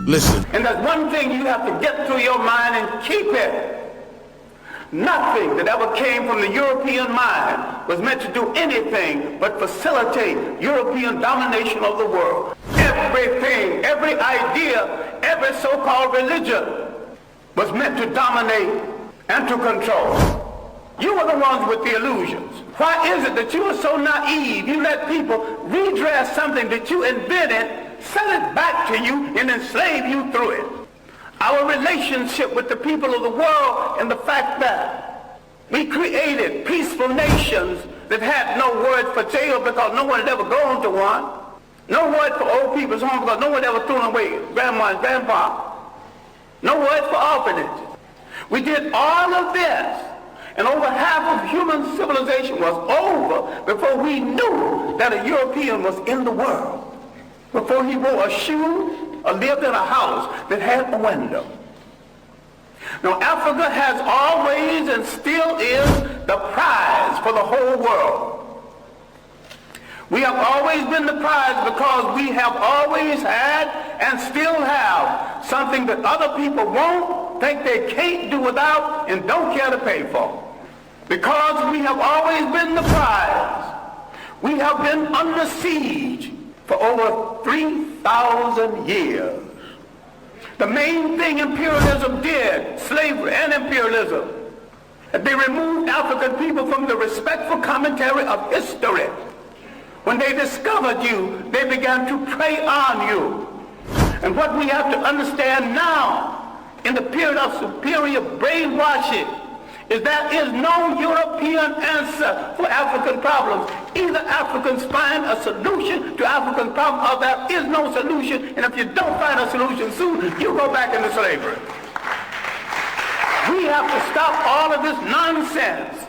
Listen. And there's one thing you have to get through your mind and keep it. Nothing that ever came from the European mind was meant to do anything but facilitate European domination of the world. Everything, every idea, every so-called religion was meant to dominate and to control. You were the ones with the illusions. Why is it that you are so naive? You let people redress something that you invented, sell it back to you, and enslave you through it. Our relationship with the people of the world and the fact that we created peaceful nations that had no word for jail because no one had ever gone to one. No word for old people's home because no one ever threw away grandma and grandpa. No word for orphanages. We did all of this, and over half of human civilization was over before we knew that a European was in the world, before he wore a shoe or lived in a house that had a window. Now, Africa has always and still is the prize for the whole world. We have always been the prize because we have always had and still have something that other people won't, think they can't do without, and don't care to pay for. Because we have always been the prize, we have been under siege for over 3,000 years. The main thing imperialism did, slavery and imperialism, they removed African people from the respectful commentary of history. When they discovered you, they began to prey on you. And what we have to understand now, in the period of superior brainwashing, is there is no European answer for African problems. Either Africans find a solution to African problems, or there is no solution, and if you don't find a solution soon, you go back into slavery. We have to stop all of this nonsense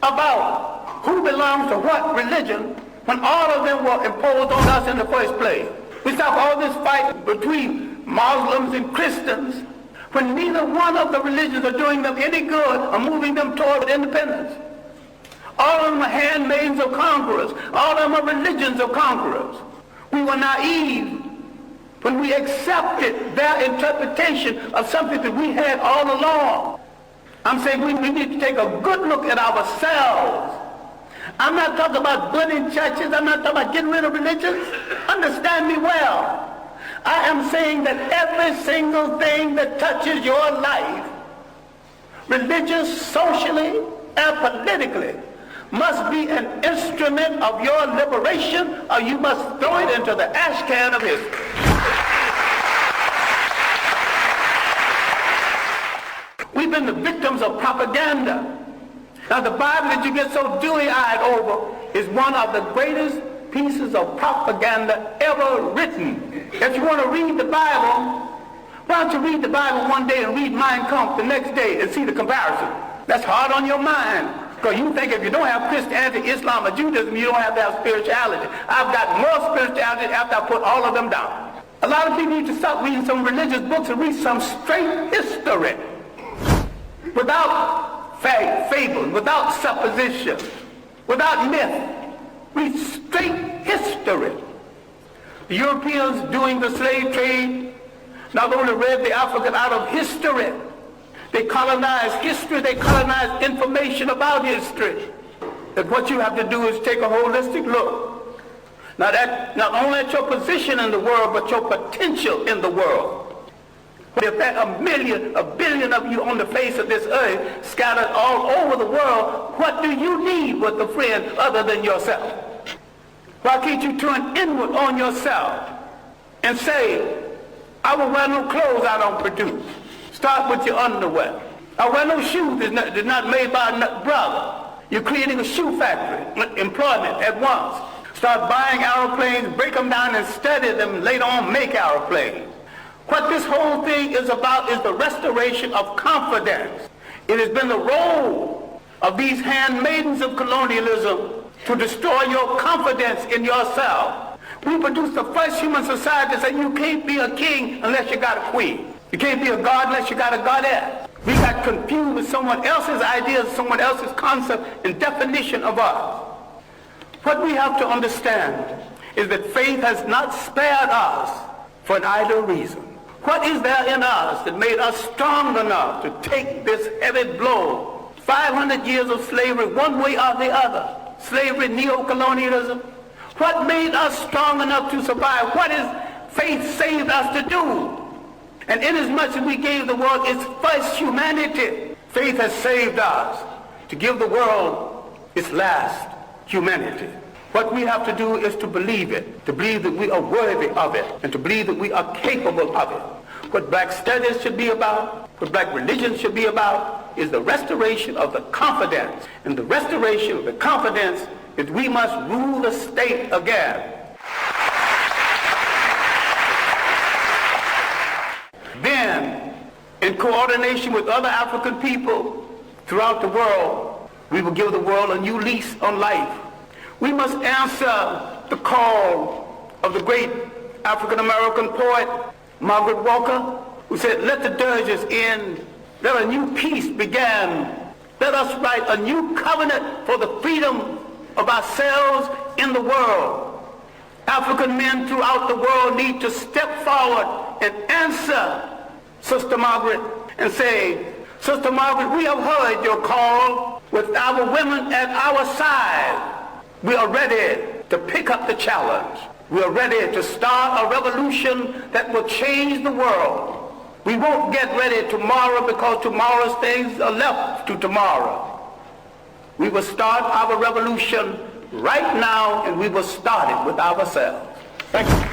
about who belongs to what religion when all of them were imposed on us in the first place. We stop all this fight between Muslims and Christians when neither one of the religions are doing them any good or moving them toward independence. All of them are handmaids of conquerors. All of them are religions of conquerors. We were naive when we accepted their interpretation of something that we had all along. I'm saying we need to take a good look at ourselves. I'm not talking about burning churches. I'm not talking about getting rid of religions. Understand me well. I am saying that every single thing that touches your life, religious, socially, and politically, must be an instrument of your liberation, or you must throw it into the ash can of history. We've been the victims of propaganda. Now, the Bible that you get so dewy-eyed over is one of the greatest pieces of propaganda ever written. If you want to read the Bible, why don't you read the Bible one day and read Mein Kampf the next day and see the comparison? That's hard on your mind, because you think if you don't have Christianity, Islam, or Judaism, you don't have to have spirituality. I've got more spirituality after I put all of them down. A lot of people need to stop reading some religious books and read some straight history, without fable, without supposition, without myth. Read straight history. The Europeans doing the slave trade not only read the African out of history, they colonized history, they colonized information about history. That what you have to do is take a holistic look. Not only at your position in the world, but your potential in the world. If there are a billion of you on the face of this earth, scattered all over the world, what do you need with a friend other than yourself? Why can't you turn inward on yourself and say, I will wear no clothes I don't produce. Start with your underwear. I wear no shoes that's not made by a brother. You're creating a shoe factory, employment at once. Start buying aeroplanes, break them down and study them, later on make aeroplanes. What this whole thing is about is the restoration of confidence. It has been the role of these handmaidens of colonialism to destroy your confidence in yourself. We produced the first human society that said you can't be a king unless you got a queen. You can't be a god unless you got a goddess. We got confused with someone else's ideas, someone else's concept and definition of us. What we have to understand is that faith has not spared us for an idle reason. What is there in us that made us strong enough to take this heavy blow? 500 years of slavery, one way or the other. Slavery, neo-colonialism. What made us strong enough to survive? What is faith saved us to do? And inasmuch as we gave the world its first humanity, faith has saved us to give the world its last humanity. What we have to do is to believe it, to believe that we are worthy of it, and to believe that we are capable of it. What black studies should be about, what black religion should be about, is the restoration of the confidence. And the restoration of the confidence is we must rule the state again. Then, in coordination with other African people throughout the world, we will give the world a new lease on life. We must answer the call of the great African-American poet, Margaret Walker, who said, "Let the dirges end, let a new peace begin. Let us write a new covenant for the freedom of ourselves in the world." African men throughout the world need to step forward and answer Sister Margaret and say, "Sister Margaret, we have heard your call. With our women at our side, we are ready to pick up the challenge. We are ready to start a revolution that will change the world. We won't get ready tomorrow because tomorrow's things are left to tomorrow. We will start our revolution right now, and we will start it with ourselves." Thank you.